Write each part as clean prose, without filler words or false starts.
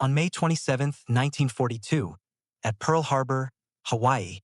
On May 27, 1942, at Pearl Harbor, Hawaii,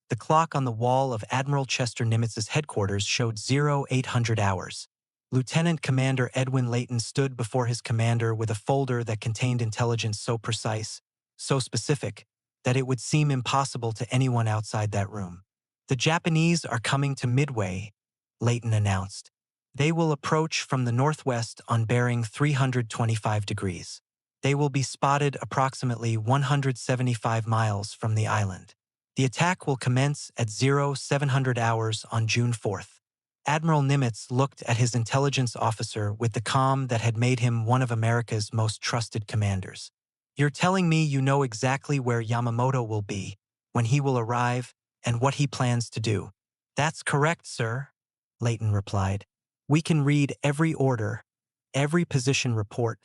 the clock on the wall of Admiral Chester Nimitz's headquarters showed 0800 hours. Lieutenant Commander Edwin Layton stood before his commander with a folder that contained intelligence so precise, so specific, that it would seem impossible to anyone outside that room. "The Japanese are coming to Midway," Layton announced. "They will approach from the northwest on bearing 325 degrees. They will be spotted approximately 175 miles from the island. The attack will commence at 0700 hours on June 4th. Admiral Nimitz looked at his intelligence officer with the calm that had made him one of America's most trusted commanders. "You're telling me you know exactly where Yamamoto will be, when he will arrive, and what he plans to do?" "That's correct, sir," Layton replied. "We can read every order, every position report,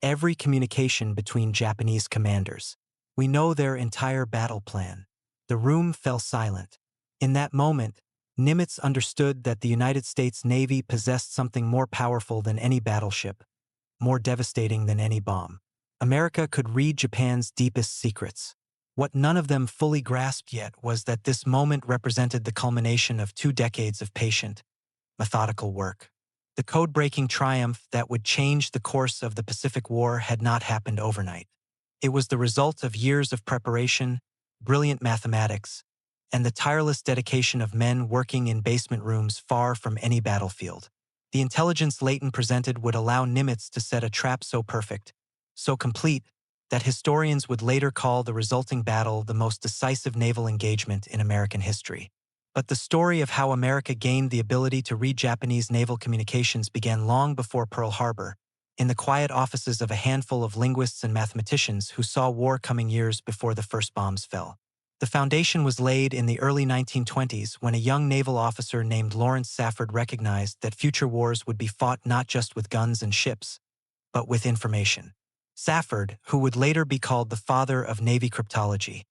every communication between Japanese commanders. We know their entire battle plan." The room fell silent. In that moment, Nimitz understood that the United States Navy possessed something more powerful than any battleship, more devastating than any bomb. America could read Japan's deepest secrets. What none of them fully grasped yet was that this moment represented the culmination of 2 decades of patient, methodical work. The code-breaking triumph that would change the course of the Pacific War had not happened overnight. It was the result of years of preparation, brilliant mathematics, and the tireless dedication of men working in basement rooms far from any battlefield. The intelligence Layton presented would allow Nimitz to set a trap so perfect, so complete, that historians would later call the resulting battle the most decisive naval engagement in American history. But the story of how America gained the ability to read Japanese naval communications began long before Pearl Harbor, in the quiet offices of a handful of linguists and mathematicians who saw war coming years before the first bombs fell. The foundation was laid in the early 1920s when a young naval officer named Lawrence Safford recognized that future wars would be fought not just with guns and ships, but with information. Safford, who would later be called the father of Navy cryptology,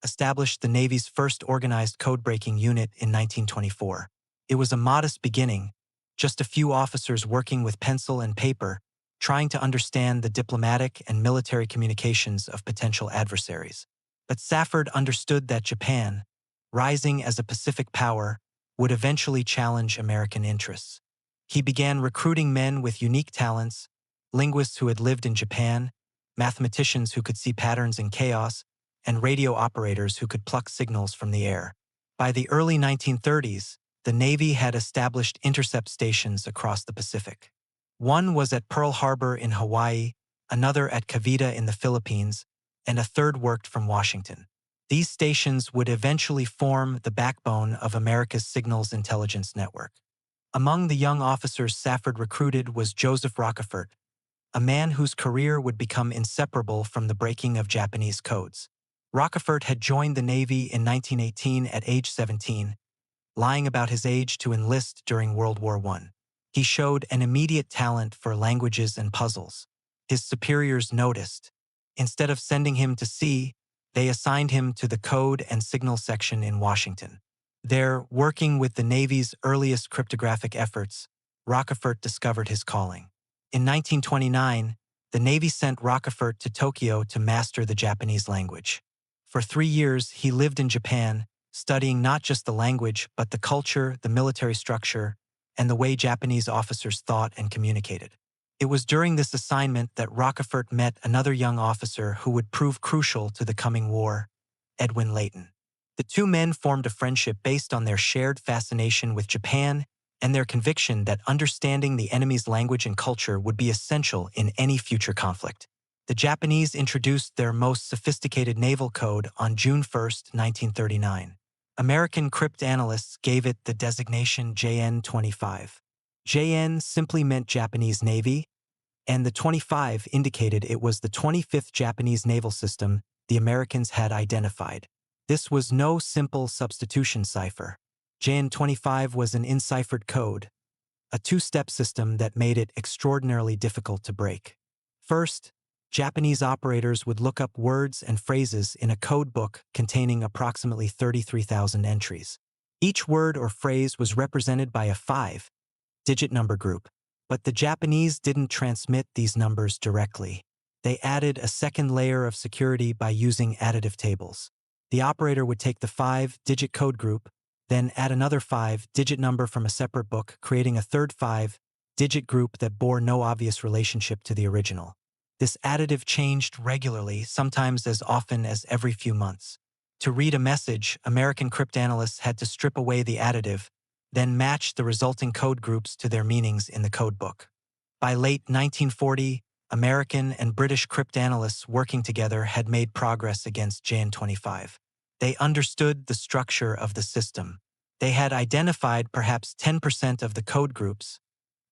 established the Navy's first organized code-breaking unit in 1924. It was a modest beginning, just a few officers working with pencil and paper, trying to understand the diplomatic and military communications of potential adversaries. But Safford understood that Japan, rising as a Pacific power, would eventually challenge American interests. He began recruiting men with unique talents, linguists who had lived in Japan, mathematicians who could see patterns in chaos, and radio operators who could pluck signals from the air. By the early 1930s, the Navy had established intercept stations across the Pacific. One was at Pearl Harbor in Hawaii, another at Cavite in the Philippines, and a third worked from Washington. These stations would eventually form the backbone of America's signals intelligence network. Among the young officers Safford recruited was Joseph Rockefort, a man whose career would become inseparable from the breaking of Japanese codes. Rockefort had joined the Navy in 1918 at age 17, lying about his age to enlist during World War I. He showed an immediate talent for languages and puzzles. His superiors noticed. Instead of sending him to sea, they assigned him to the Code and Signal section in Washington. There, working with the Navy's earliest cryptographic efforts, Rockefort discovered his calling. In 1929, the Navy sent Rockefort to Tokyo to master the Japanese language. For 3 years, he lived in Japan, studying not just the language, but the culture, the military structure, and the way Japanese officers thought and communicated. It was during this assignment that Rockefort met another young officer who would prove crucial to the coming war, Edwin Layton. The two men formed a friendship based on their shared fascination with Japan and their conviction that understanding the enemy's language and culture would be essential in any future conflict. The Japanese introduced their most sophisticated naval code on June 1, 1939. American cryptanalysts gave it the designation JN-25. JN simply meant Japanese Navy, and the 25 indicated it was the 25th Japanese naval system the Americans had identified. This was no simple substitution cipher. JN-25 was an enciphered code, a two-step system that made it extraordinarily difficult to break. First, Japanese operators would look up words and phrases in a code book containing approximately 33,000 entries. Each word or phrase was represented by a 5-digit number group, but the Japanese didn't transmit these numbers directly. They added a second layer of security by using additive tables. The operator would take the 5-digit code group, then add another 5-digit number from a separate book, creating a third 5-digit group that bore no obvious relationship to the original. This additive changed regularly, sometimes as often as every few months. To read a message, American cryptanalysts had to strip away the additive, then match the resulting code groups to their meanings in the codebook. By late 1940, American and British cryptanalysts working together had made progress against JN-25. They understood the structure of the system. They had identified perhaps 10% of the code groups,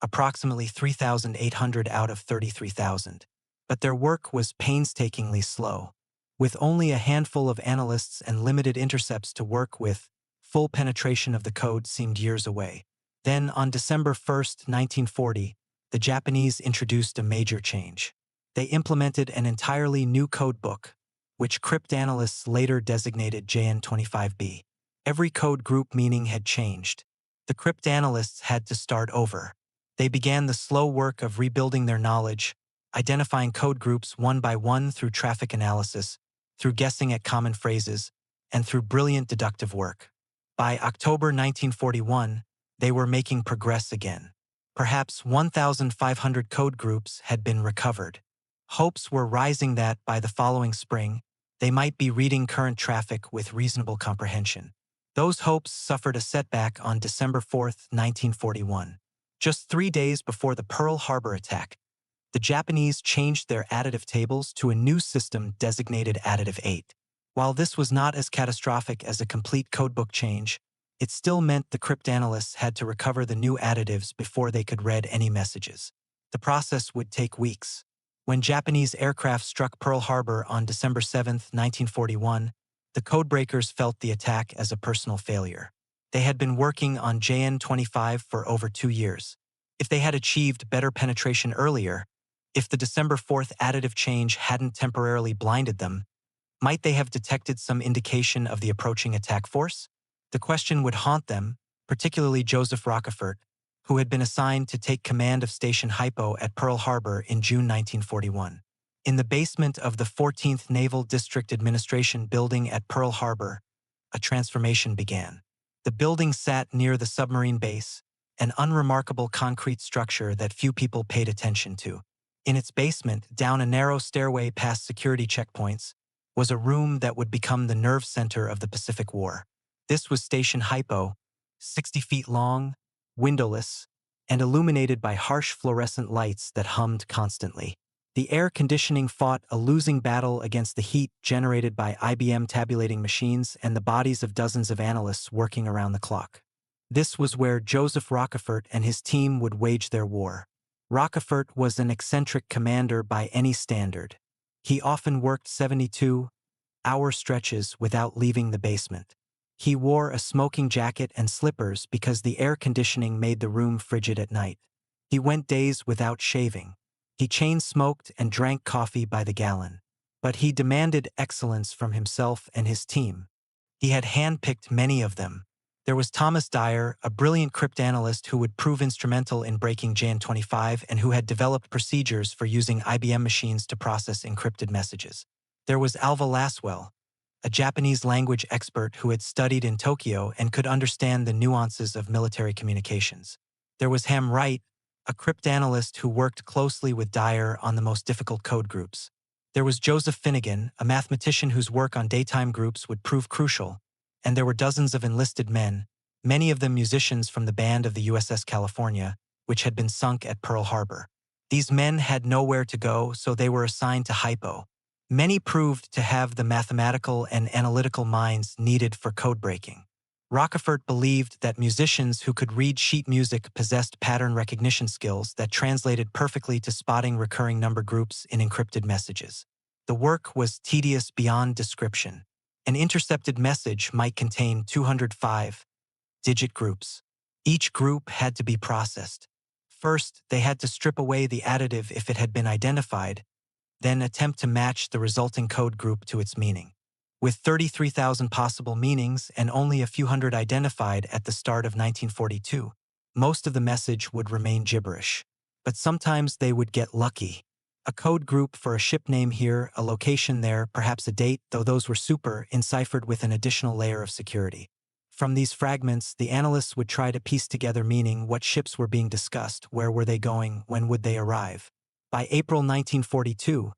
approximately 3,800 out of 33,000. But their work was painstakingly slow. With only a handful of analysts and limited intercepts to work with, full penetration of the code seemed years away. Then, on December 1, 1940, the Japanese introduced a major change. They implemented an entirely new codebook, which cryptanalysts later designated JN-25B. Every code group meaning had changed. The cryptanalysts had to start over. They began the slow work of rebuilding their knowledge, identifying code groups one by one through traffic analysis, through guessing at common phrases, and through brilliant deductive work. By October 1941, they were making progress again. Perhaps 1,500 code groups had been recovered. Hopes were rising that, by the following spring, they might be reading current traffic with reasonable comprehension. Those hopes suffered a setback on December 4, 1941. Just 3 days before the Pearl Harbor attack, the Japanese changed their additive tables to a new system designated Additive 8. While this was not as catastrophic as a complete codebook change, it still meant the cryptanalysts had to recover the new additives before they could read any messages. The process would take weeks. When Japanese aircraft struck Pearl Harbor on December 7, 1941, the codebreakers felt the attack as a personal failure. They had been working on JN-25 for over 2 years. If they had achieved better penetration earlier, if the December 4th additive change hadn't temporarily blinded them, might they have detected some indication of the approaching attack force? The question would haunt them, particularly Joseph Rockefort, who had been assigned to take command of Station Hypo at Pearl Harbor in June 1941. In the basement of the 14th Naval District Administration building at Pearl Harbor, a transformation began. The building sat near the submarine base, an unremarkable concrete structure that few people paid attention to. In its basement, down a narrow stairway past security checkpoints, was a room that would become the nerve center of the Pacific War. This was Station Hypo, 60 feet long, windowless, and illuminated by harsh fluorescent lights that hummed constantly. The air conditioning fought a losing battle against the heat generated by IBM tabulating machines and the bodies of dozens of analysts working around the clock. This was where Joseph Rockefort and his team would wage their war. Rockefort was an eccentric commander by any standard. He often worked 72-hour stretches without leaving the basement. He wore a smoking jacket and slippers because the air conditioning made the room frigid at night. He went days without shaving. He chain-smoked and drank coffee by the gallon. But he demanded excellence from himself and his team. He had handpicked many of them. There was Thomas Dyer, a brilliant cryptanalyst who would prove instrumental in breaking JN-25 and who had developed procedures for using IBM machines to process encrypted messages. There was Alva Laswell, a Japanese language expert who had studied in Tokyo and could understand the nuances of military communications. There was Ham Wright, a cryptanalyst who worked closely with Dyer on the most difficult code groups. There was Joseph Finnegan, a mathematician whose work on daytime groups would prove crucial, and there were dozens of enlisted men, many of them musicians from the band of the USS California, which had been sunk at Pearl Harbor. These men had nowhere to go, so they were assigned to Hypo. Many proved to have the mathematical and analytical minds needed for code breaking. Rockefort believed that musicians who could read sheet music possessed pattern recognition skills that translated perfectly to spotting recurring number groups in encrypted messages. The work was tedious beyond description. An intercepted message might contain 205-digit groups. Each group had to be processed. First, they had to strip away the additive if it had been identified, then attempt to match the resulting code group to its meaning. With 33,000 possible meanings and only a few hundred identified at the start of 1942, most of the message would remain gibberish. But sometimes they would get lucky. A code group for a ship name here, a location there, perhaps a date, though those were super, enciphered with an additional layer of security. From these fragments, the analysts would try to piece together meaning, what ships were being discussed, where were they going, when would they arrive. By April 1942,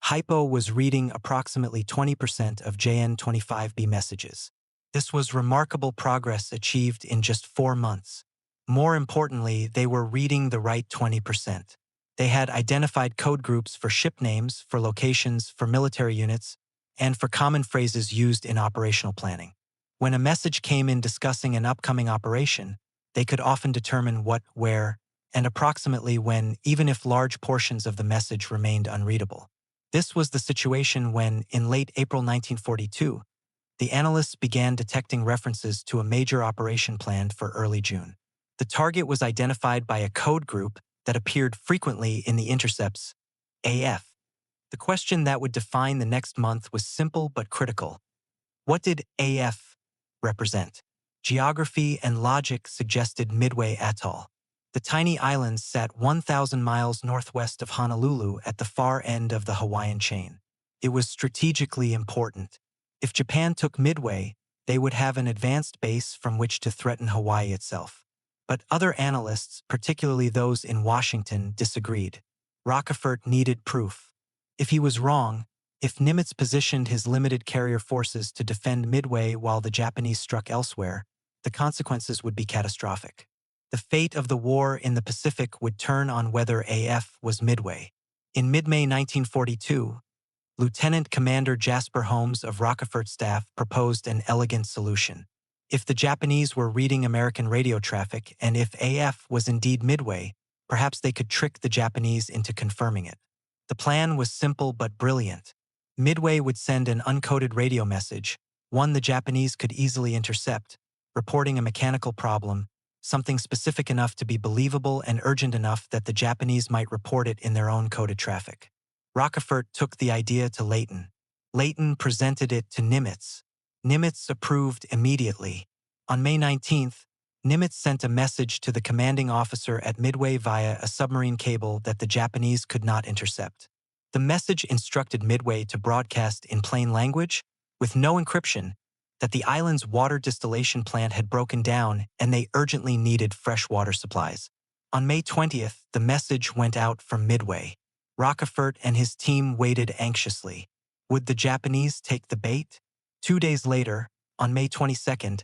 Hypo was reading approximately 20% of JN-25B messages. This was remarkable progress achieved in just 4 months. More importantly, they were reading the right 20%. They had identified code groups for ship names, for locations, for military units, and for common phrases used in operational planning. When a message came in discussing an upcoming operation, they could often determine what, where, and approximately when, even if large portions of the message remained unreadable. This was the situation when, in late April 1942, the analysts began detecting references to a major operation planned for early June. The target was identified by a code group that appeared frequently in the intercepts, AF. The question that would define the next month was simple but critical. What did AF represent? Geography and logic suggested Midway Atoll. The tiny island sat 1,000 miles northwest of Honolulu at the far end of the Hawaiian chain. It was strategically important. If Japan took Midway, they would have an advanced base from which to threaten Hawaii itself. But other analysts, particularly those in Washington, disagreed. Rockefort needed proof. If he was wrong, if Nimitz positioned his limited carrier forces to defend Midway while the Japanese struck elsewhere, the consequences would be catastrophic. The fate of the war in the Pacific would turn on whether AF was Midway. In mid-May 1942, Lieutenant Commander Jasper Holmes of Rockefeller's staff proposed an elegant solution. If the Japanese were reading American radio traffic and if AF was indeed Midway, perhaps they could trick the Japanese into confirming it. The plan was simple but brilliant. Midway would send an uncoded radio message, one the Japanese could easily intercept, reporting a mechanical problem, something specific enough to be believable and urgent enough that the Japanese might report it in their own coded traffic. Rockefort took the idea to Leighton. Leighton presented it to Nimitz. Nimitz approved immediately. On May 19th, Nimitz sent a message to the commanding officer at Midway via a submarine cable that the Japanese could not intercept. The message instructed Midway to broadcast in plain language, with no encryption, that the island's water distillation plant had broken down and they urgently needed fresh water supplies. On May 20th, the message went out from Midway. Rockefort and his team waited anxiously. Would the Japanese take the bait? 2 days later, on May 22nd,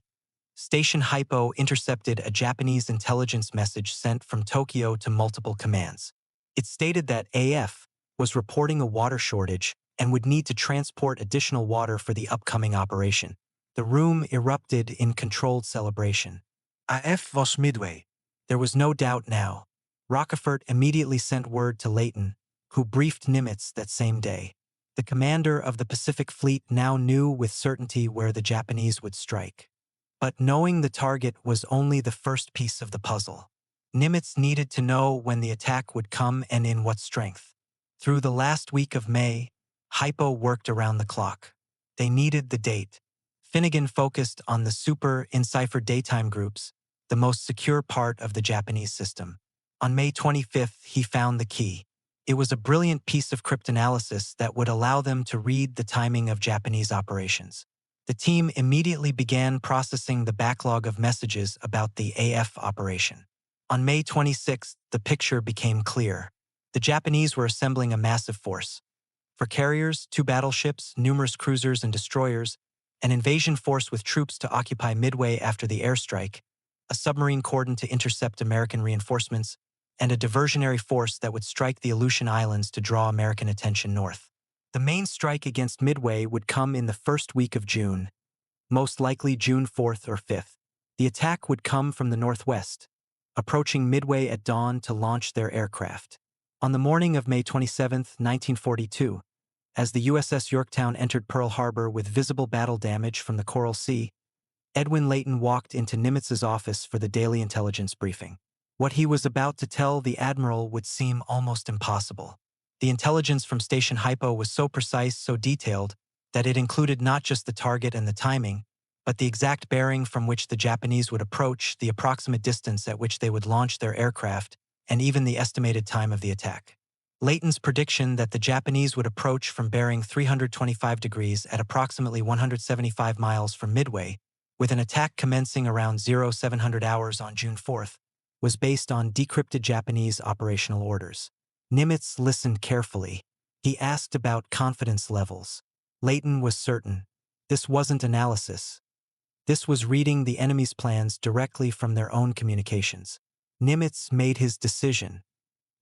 Station Hypo intercepted a Japanese intelligence message sent from Tokyo to multiple commands. It stated that AF was reporting a water shortage and would need to transport additional water for the upcoming operation. The room erupted in controlled celebration. AF was Midway. There was no doubt now. Rockefort immediately sent word to Leighton, who briefed Nimitz that same day. The commander of the Pacific Fleet now knew with certainty where the Japanese would strike. But knowing the target was only the first piece of the puzzle. Nimitz needed to know when the attack would come and in what strength. Through the last week of May, Hypo worked around the clock. They needed the date. Finnegan focused on the super-enciphered daytime groups, the most secure part of the Japanese system. On May 25th, he found the key. It was a brilliant piece of cryptanalysis that would allow them to read the timing of Japanese operations. The team immediately began processing the backlog of messages about the AF operation. On May 26th, the picture became clear. The Japanese were assembling a massive force. For carriers, 2 battleships, numerous cruisers and destroyers, an invasion force with troops to occupy Midway after the airstrike, a submarine cordon to intercept American reinforcements, and a diversionary force that would strike the Aleutian Islands to draw American attention north. The main strike against Midway would come in the first week of June, most likely June 4th or 5th. The attack would come from the northwest, approaching Midway at dawn to launch their aircraft. On the morning of May 27, 1942, as the USS Yorktown entered Pearl Harbor with visible battle damage from the Coral Sea, Edwin Leighton walked into Nimitz's office for the daily intelligence briefing. What he was about to tell the Admiral would seem almost impossible. The intelligence from Station Hypo was so precise, so detailed, that it included not just the target and the timing, but the exact bearing from which the Japanese would approach, the approximate distance at which they would launch their aircraft, and even the estimated time of the attack. Layton's prediction that the Japanese would approach from bearing 325 degrees at approximately 175 miles from Midway, with an attack commencing around 0700 hours on June 4th, was based on decrypted Japanese operational orders. Nimitz listened carefully. He asked about confidence levels. Layton was certain. This wasn't analysis. This was reading the enemy's plans directly from their own communications. Nimitz made his decision.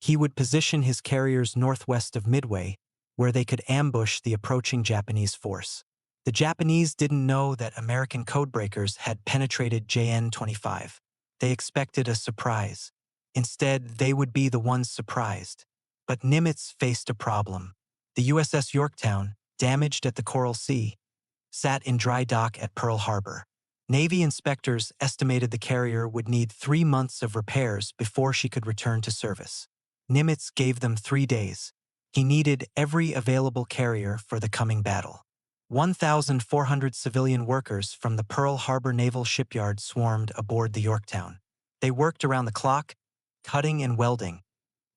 He would position his carriers northwest of Midway, where they could ambush the approaching Japanese force. The Japanese didn't know that American codebreakers had penetrated JN-25. They expected a surprise. Instead, they would be the ones surprised. But Nimitz faced a problem. The USS Yorktown, damaged at the Coral Sea, sat in dry dock at Pearl Harbor. Navy inspectors estimated the carrier would need 3 months of repairs before she could return to service. Nimitz gave them 3 days. He needed every available carrier for the coming battle. 1,400 civilian workers from the Pearl Harbor Naval Shipyard swarmed aboard the Yorktown. They worked around the clock, cutting and welding,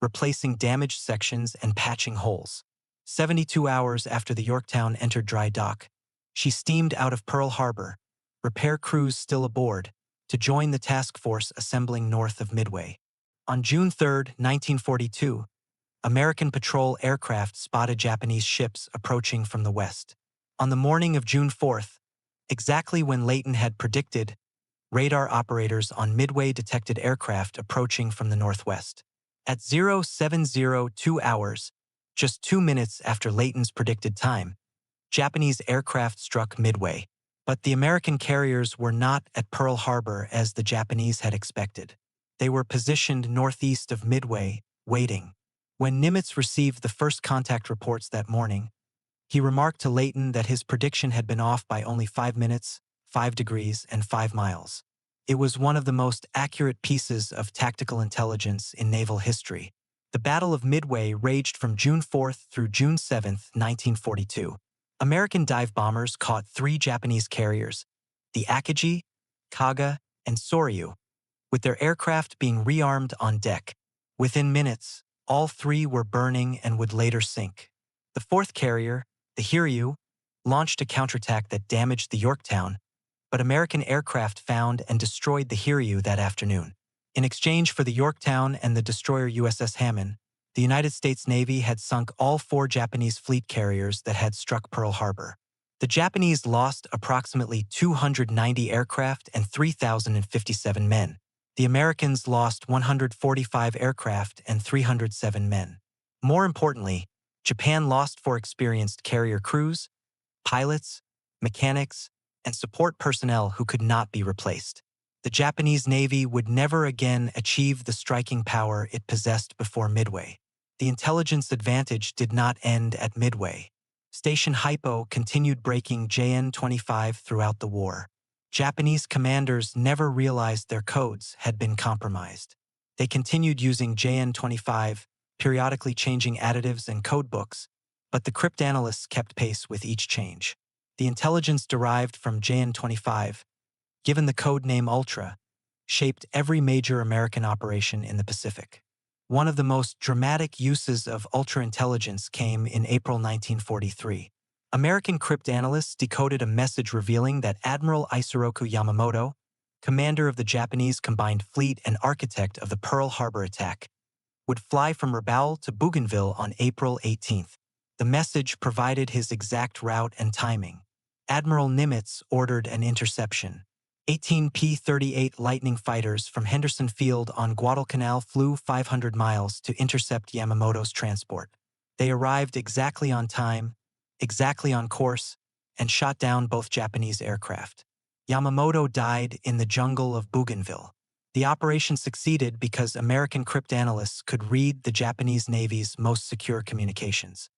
replacing damaged sections and patching holes. 72 hours after the Yorktown entered dry dock, she steamed out of Pearl Harbor, repair crews still aboard, to join the task force assembling north of Midway. On June 3, 1942, American patrol aircraft spotted Japanese ships approaching from the west. On the morning of June 4th, exactly when Layton had predicted, radar operators on Midway detected aircraft approaching from the northwest. At 0702 hours, just 2 minutes after Layton's predicted time, Japanese aircraft struck Midway. But the American carriers were not at Pearl Harbor as the Japanese had expected. They were positioned northeast of Midway, waiting. When Nimitz received the first contact reports that morning, he remarked to Layton that his prediction had been off by only 5 minutes, 5 degrees, and 5 miles. It was one of the most accurate pieces of tactical intelligence in naval history. The Battle of Midway raged from June 4th through June 7th, 1942. American dive bombers caught 3 Japanese carriers, the Akagi, Kaga, and Soryu, with their aircraft being rearmed on deck. Within minutes, all 3 were burning and would later sink. The 4th carrier, the Hiryu, launched a counterattack that damaged the Yorktown, but American aircraft found and destroyed the Hiryu that afternoon. In exchange for the Yorktown and the destroyer USS Hammond, the United States Navy had sunk all 4 Japanese fleet carriers that had struck Pearl Harbor. The Japanese lost approximately 290 aircraft and 3,057 men. The Americans lost 145 aircraft and 307 men. More importantly, Japan lost 4 experienced carrier crews, pilots, mechanics, and support personnel who could not be replaced. The Japanese Navy would never again achieve the striking power it possessed before Midway. The intelligence advantage did not end at Midway. Station Hypo continued breaking JN-25 throughout the war. Japanese commanders never realized their codes had been compromised. They continued using JN-25, periodically changing additives and codebooks, but the cryptanalysts kept pace with each change. The intelligence derived from JN-25, given the code name Ultra, shaped every major American operation in the Pacific. One of the most dramatic uses of ultra-intelligence came in April 1943. American cryptanalysts decoded a message revealing that Admiral Yamamoto, commander of the Japanese Combined Fleet and architect of the Pearl Harbor attack, would fly from Rabaul to Bougainville on April 18th. The message provided his exact route and timing. Admiral Nimitz ordered an interception. 18 P-38 Lightning fighters from Henderson Field on Guadalcanal flew 500 miles to intercept Yamamoto's transport. They arrived exactly on time, exactly on course, and shot down both Japanese aircraft. Yamamoto died in the jungle of Bougainville. The operation succeeded because American cryptanalysts could read the Japanese Navy's most secure communications.